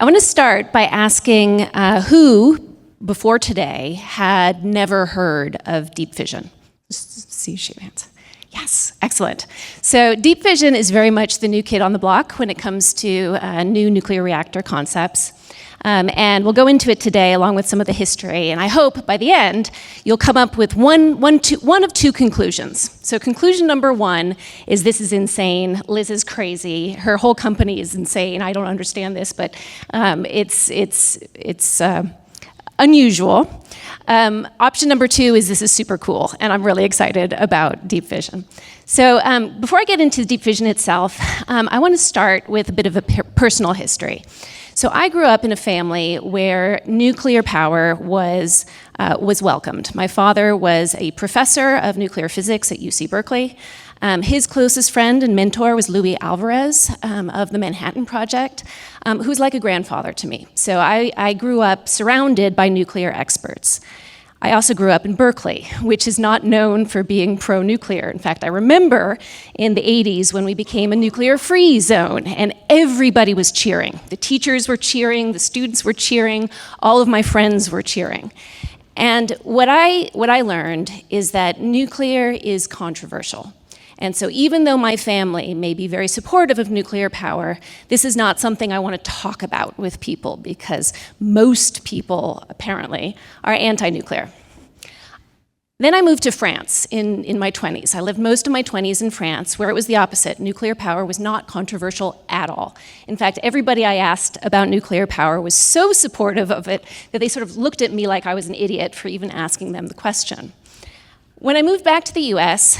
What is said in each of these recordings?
I want to start by asking who, before today, had never heard of Deep Fission. Just see show hands. Yes, excellent. So Deep Fission is very much the new kid on the block when it comes to new nuclear reactor concepts. And we'll go into it today along with some of the history, and I hope by the end you'll come up with one of two conclusions. So conclusion number one is this is insane, Liz is crazy, her whole company is insane, I don't understand this, but it's unusual. Option number two is this is super cool, and I'm really excited about Deep Fission. So before I get into Deep Fission itself, I want to start with a bit of a personal history. So I grew up in a family where nuclear power was welcomed. My father was a professor of nuclear physics at UC Berkeley. His closest friend and mentor was Luis Alvarez of the Manhattan Project, who's like a grandfather to me. So I grew up surrounded by nuclear experts. I also grew up in Berkeley, which is not known for being pro-nuclear. In fact, I remember in the 80s when we became a nuclear-free zone, and everybody was cheering. The teachers were cheering, the students were cheering, all of my friends were cheering. And what I learned is that nuclear is controversial. And so even though my family may be very supportive of nuclear power, this is not something I want to talk about with people because most people, apparently, are anti-nuclear. Then I moved to France in my 20s. I lived most of my 20s in France, where it was the opposite. Nuclear power was not controversial at all. In fact, everybody I asked about nuclear power was so supportive of it that they sort of looked at me like I was an idiot for even asking them the question. When I moved back to the US,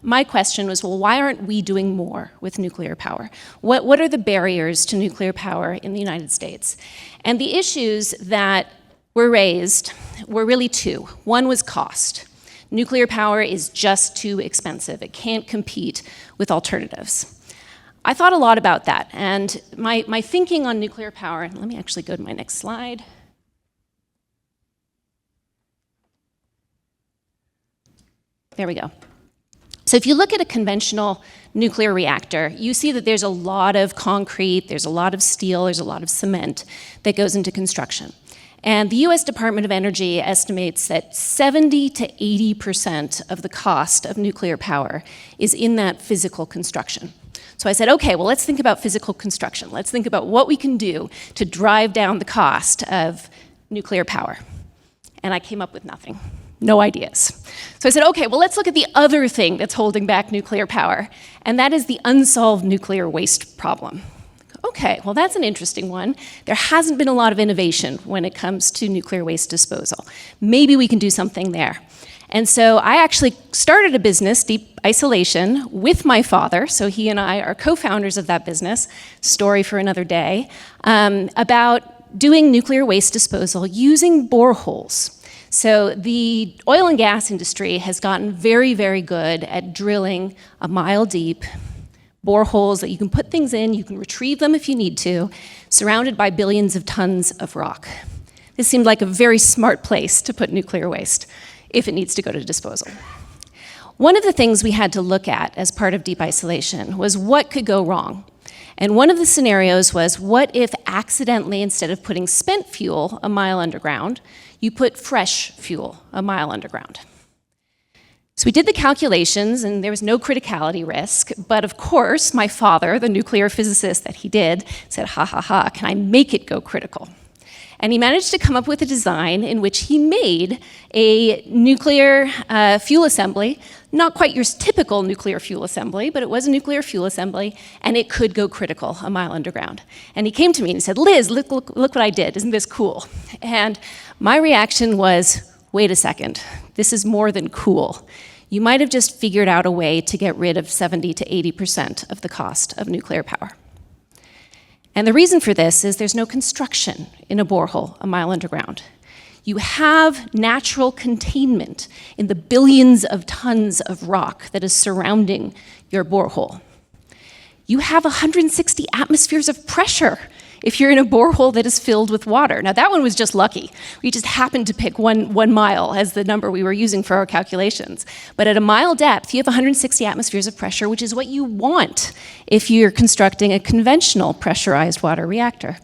my question was, well, why aren't we doing more with nuclear power? What are the barriers to nuclear power in the United States? And the issues that were raised were really two. One was cost. Nuclear power is just too expensive. It can't compete with alternatives. I thought a lot about that, and my thinking on nuclear power, let me actually go to my next slide. There we go. So if you look at a conventional nuclear reactor, you see that there's a lot of concrete, there's a lot of steel, there's a lot of cement that goes into construction. And the US Department of Energy estimates that 70 to 80% of the cost of nuclear power is in that physical construction. So I said, okay, well, let's think about physical construction. Let's think about what we can do to drive down the cost of nuclear power. And I came up with nothing. No ideas. So I said, okay, well, let's look at the other thing that's holding back nuclear power, and that is the unsolved nuclear waste problem. Okay, well, that's an interesting one. There hasn't been a lot of innovation when it comes to nuclear waste disposal. Maybe we can do something there. And so I actually started a business, Deep Isolation, with my father. So he and I are co-founders of that business, story for another day, about doing nuclear waste disposal using boreholes. So the oil and gas industry has gotten very, very good at drilling a mile deep boreholes that you can put things in, you can retrieve them if you need to, surrounded by billions of tons of rock. This seemed like a very smart place to put nuclear waste if it needs to go to disposal. One of the things we had to look at as part of Deep Isolation was what could go wrong. And one of the scenarios was, what if accidentally, instead of putting spent fuel a mile underground, you put fresh fuel a mile underground? So we did the calculations, and there was no criticality risk, but of course, my father, the nuclear physicist that he did, said, ha ha ha, can I make it go critical? And he managed to come up with a design in which he made a nuclear fuel assembly, not quite your typical nuclear fuel assembly, but it was a nuclear fuel assembly, and it could go critical a mile underground. And he came to me and he said, Liz, look what I did, isn't this cool? And my reaction was, wait a second, this is more than cool. You might have just figured out a way to get rid of 70 to 80% of the cost of nuclear power. And the reason for this is there's no construction in a borehole a mile underground. You have natural containment in the billions of tons of rock that is surrounding your borehole. You have 160 atmospheres of pressure if you're in a borehole that is filled with water. Now that one was just lucky. We just happened to pick one mile as the number we were using for our calculations. But at a mile depth, you have 160 atmospheres of pressure, which is what you want if you're constructing a conventional pressurized water reactor.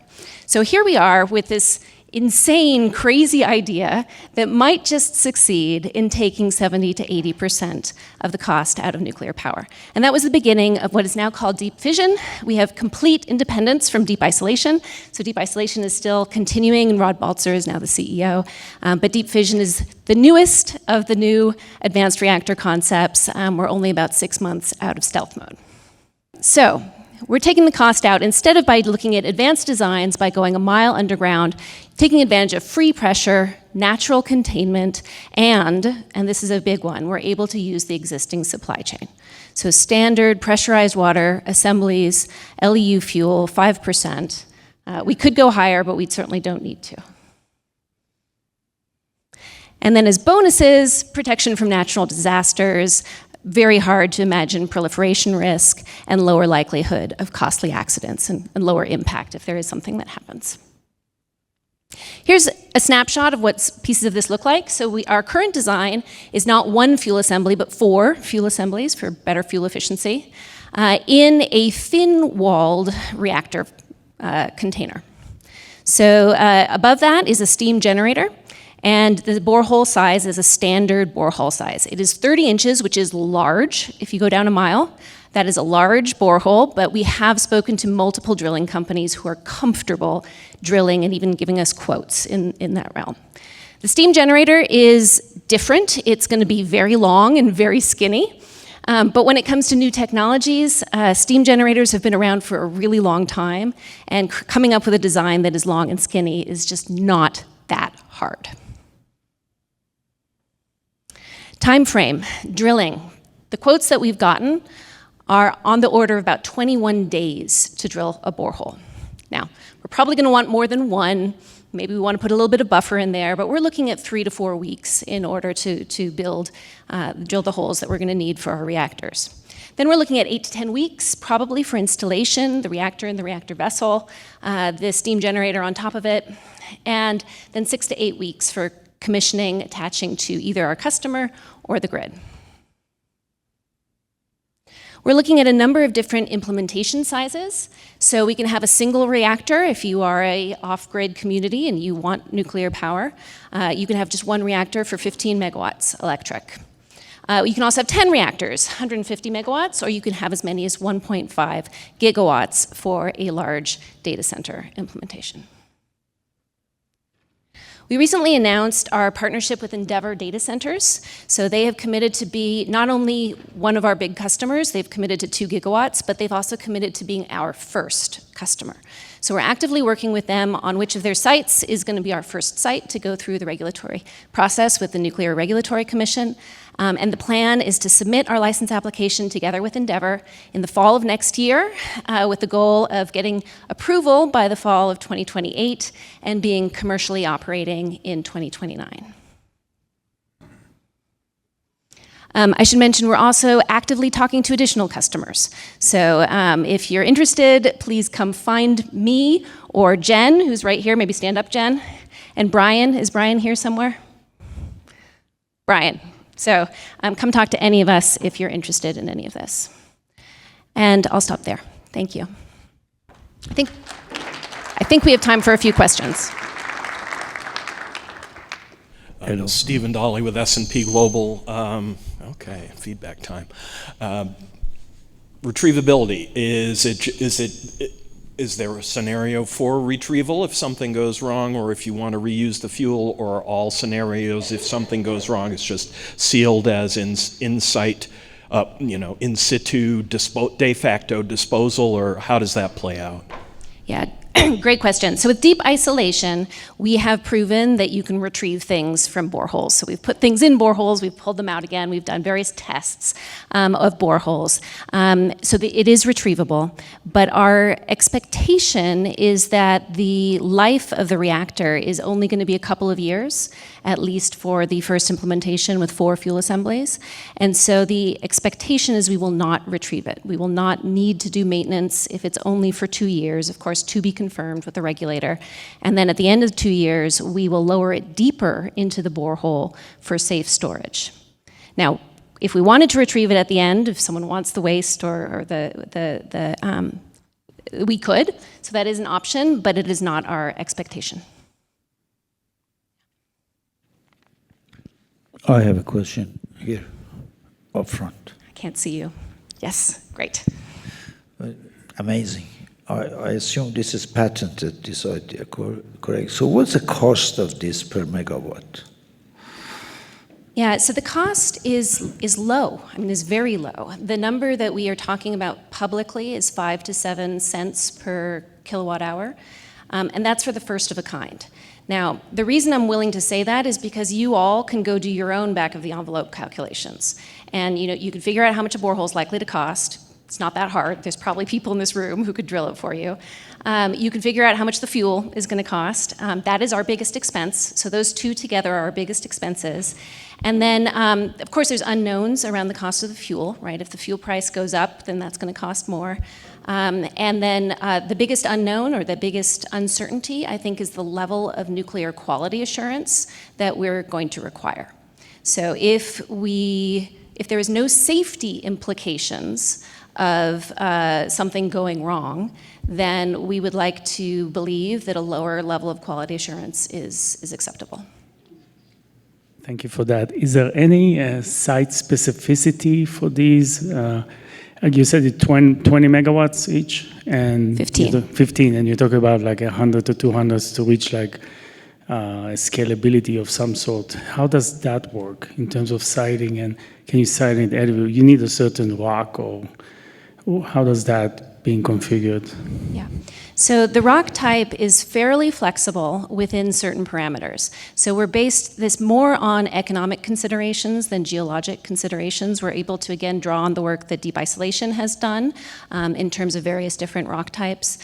So here we are with this insane, crazy idea that might just succeed in taking 70 to 80% of the cost out of nuclear power. And that was the beginning of what is now called Deep Fission. We have complete independence from deep isolation. So deep isolation is still continuing, and Rod Balzer is now the CEO. But Deep Fission is the newest of the new advanced reactor concepts. We're only about 6 months out of stealth mode. So we're taking the cost out instead of by looking at advanced designs by going a mile underground, taking advantage of free pressure, natural containment, and this is a big one, we're able to use the existing supply chain. So standard pressurized water, assemblies, LEU fuel, 5%. We could go higher, but we certainly don't need to. And then as bonuses, protection from natural disasters, very hard to imagine proliferation risk, and lower likelihood of costly accidents and lower impact if there is something that happens. Here's a snapshot of what pieces of this look like. So our current design is not one fuel assembly, but 4 fuel assemblies for better fuel efficiency in a thin-walled reactor container. So above that is a steam generator. And the borehole size is a standard borehole size. It is 30 inches, which is large. If you go down a mile, that is a large borehole, but we have spoken to multiple drilling companies who are comfortable drilling and even giving us quotes in that realm. The steam generator is different. It's going to be very long and very skinny. But when it comes to new technologies, steam generators have been around for a really long time, and coming up with a design that is long and skinny is just not that hard. Time frame, drilling. The quotes that we've gotten are on the order of about 21 days to drill a borehole. Now, we're probably going to want more than one. Maybe we want to put a little bit of buffer in there, but we're looking at 3 to 4 weeks in order to drill the holes that we're going to need for our reactors. Then we're looking at 8 to 10 weeks, probably for installation, the reactor and the reactor vessel, the steam generator on top of it, and then 6 to 8 weeks for commissioning, attaching to either our customer or the grid. We're looking at a number of different implementation sizes. So we can have a single reactor if you are an off-grid community and you want nuclear power. You can have just one reactor for 15 megawatts electric. You can also have 10 reactors, 150 megawatts, or you can have as many as 1.5 gigawatts for a large data center implementation. We recently announced our partnership with Endeavor Data Centers. So they have committed to be not only one of our big customers, they've committed to 2 gigawatts, but they've also committed to being our first customer. So we're actively working with them on which of their sites is going to be our first site to go through the regulatory process with the Nuclear Regulatory Commission. And the plan is to submit our license application together with Endeavor in the fall of next year with the goal of getting approval by the fall of 2028 and being commercially operating in 2029. I should mention we're also actively talking to additional customers. So if you're interested, please come find me or Jen, who's right here. Maybe stand up, Jen. And Brian. Is Brian here somewhere? Brian. So come talk to any of us if you're interested in any of this. And I'll stop there. Thank you. I think we have time for a few questions. And Stephen Dolly with S&P Global. Okay, feedback time. Retrievability, is there a scenario for retrieval if something goes wrong, or if you want to reuse the fuel, or all scenarios if something goes wrong, it's just sealed as in situ de facto disposal, or how does that play out? Yeah, great question. So with deep isolation, we have proven that you can retrieve things from boreholes. So we've put things in boreholes, we've pulled them out again, we've done various tests of boreholes. So it is retrievable, but our expectation is that the life of the reactor is only going to be a couple of years, at least for the first implementation with 4 fuel assemblies. And so the expectation is we will not retrieve it. We will not need to do maintenance if it's only for 2 years, of course, to be confirmed with the regulator. And then at the end of 2 years, we will lower it deeper into the borehole for safe storage. Now, if we wanted to retrieve it at the end, if someone wants the waste or the We could, so that is an option, but it is not our expectation. I have a question here, up front. I can't see you. Yes, great. Amazing. I assume this is patented, this idea, correct? So what's the cost of this per megawatt? Yeah, so the cost is low. I mean, is very low. The number that we are talking about publicly is 5 to 7 cents per kilowatt hour, and that's for the first of a kind. Now, the reason I'm willing to say that is because you all can go do your own back of the envelope calculations, and you can figure out how much a borehole is likely to cost. It's not that hard. There's probably people in this room who could drill it for you. You can figure out how much the fuel is going to cost. That is our biggest expense. So those two together are our biggest expenses. And then, of course, there's unknowns around the cost of the fuel, right? If the fuel price goes up, then that's going to cost more. And then the biggest unknown or the biggest uncertainty, I think, is the level of nuclear quality assurance that we're going to require. So if there is no safety implications of something going wrong, then we would like to believe that a lower level of quality assurance is acceptable. Thank you for that. Is there any site specificity for these? You said it 20 megawatts each? And 15. 15, and you talk about like 100 to 200 to reach like scalability of some sort. How does that work in terms of siting, and can you site it anywhere? You need a certain rock, or how does that being configured? Yeah. So the rock type is fairly flexible within certain parameters. So we're based this more on economic considerations than geologic considerations. We're able to, again, draw on the work that Deep Isolation has done in terms of various different rock types.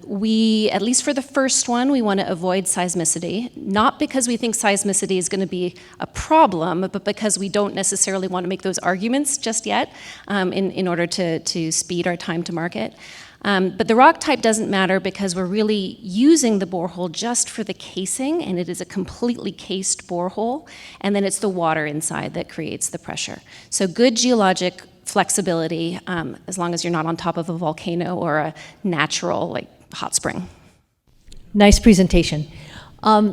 We, at least for the first one, we want to avoid seismicity, not because we think seismicity is going to be a problem, but because we don't necessarily want to make those arguments just yet in order to speed our time to market. But the rock type doesn't matter because we're really using the borehole just for the casing, and it is a completely cased borehole, and then it's the water inside that creates the pressure. So good geologic flexibility, as long as you're not on top of a volcano or a natural hot spring. Nice presentation.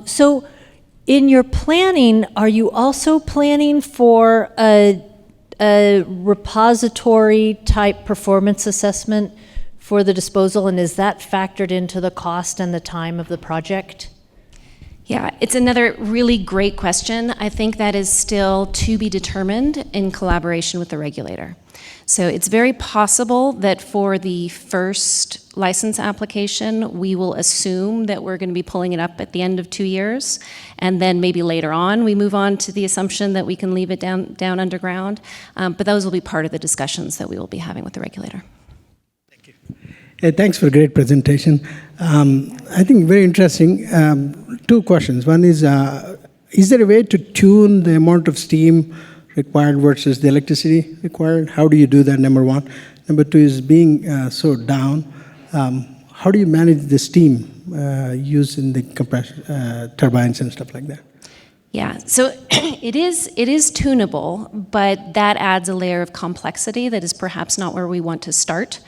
So in your planning, are you also planning for a repository type performance assessment for the disposal, and is that factored into the cost and the time of the project? Yeah, it's another really great question. I think that is still to be determined in collaboration with the regulator. So it's very possible that for the first license application, we will assume that we're going to be pulling it up at the end of 2 years, and then maybe later on we move on to the assumption that we can leave it down underground. But those will be part of the discussions that we will be having with the regulator. Hey, thanks for a great presentation. I think very interesting. 2 questions. One is there a way to tune the amount of steam required versus the electricity required? How do you do that, number 1? Number 2 is being so down, how do you manage the steam used in the compressor turbines and stuff like that? Yeah, so it is tunable, but that adds a layer of complexity that is perhaps not where we want to start.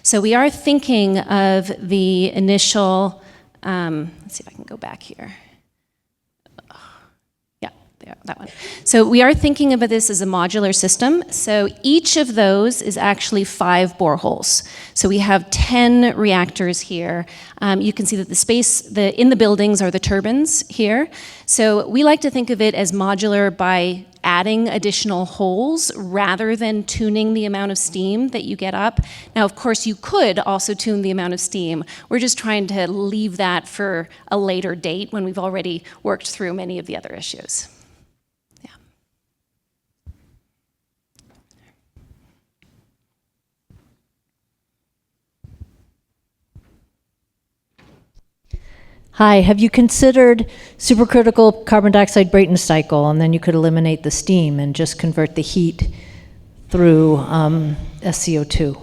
So we are thinking of the initial, let's see if I can go back here. Yeah, there, that one. So we are thinking about this as a modular system. So each of those is actually 5 boreholes. So we have 10 reactors here. You can see that the space in the buildings are the turbines here. So we like to think of it as modular by adding additional holes rather than tuning the amount of steam that you get up. Now, of course, you could also tune the amount of steam. We're just trying to leave that for a later date when we've already worked through many of the other issues. Yeah. Hi, have you considered supercritical carbon dioxide Brayton cycle, and then you could eliminate the steam and just convert the heat through SCO2?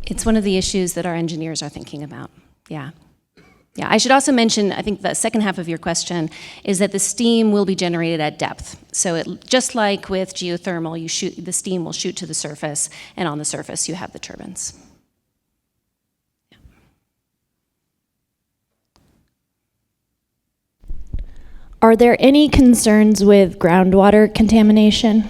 It's one of the issues that our engineers are thinking about, yeah. Yeah, I should also mention, I think the second half of your question is that the steam will be generated at depth. So just like with geothermal, the steam will shoot to the surface, and on the surface you have the turbines. Are there any concerns with groundwater contamination?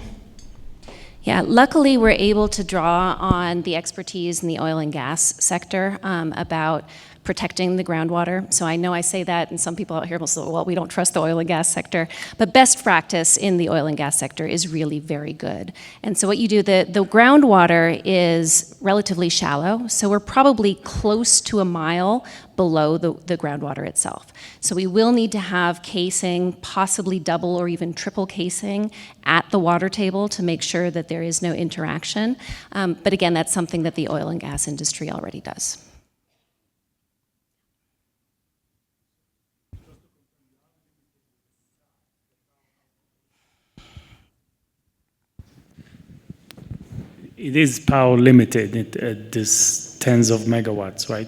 Yeah, luckily we're able to draw on the expertise in the oil and gas sector about protecting the groundwater. So I know I say that, and some people out here will say, well, we don't trust the oil and gas sector. But best practice in the oil and gas sector is really very good. And so what you do, the groundwater is relatively shallow, so we're probably close to a mile below the groundwater itself. So we will need to have casing, possibly double or even triple casing at the water table to make sure that there is no interaction. But again, that's something that the oil and gas industry already does. It is power limited at this tens of megawatts, right?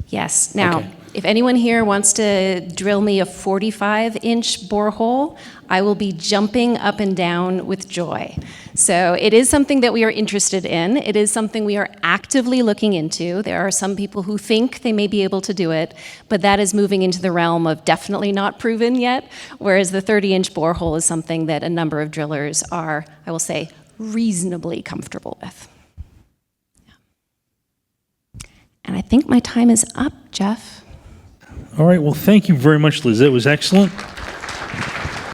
Yes. Now, Okay. if anyone here wants to drill me a 45-inch borehole, I will be jumping up and down with joy. So it is something that we are interested in. It is something we are actively looking into. There are some people who think they may be able to do it, but that is moving into the realm of definitely not proven yet, whereas the 30-inch borehole is something that a number of drillers are, I will say, reasonably comfortable with. And I think my time is up, Jeff. All right, well, thank you very much, Liz. That was excellent.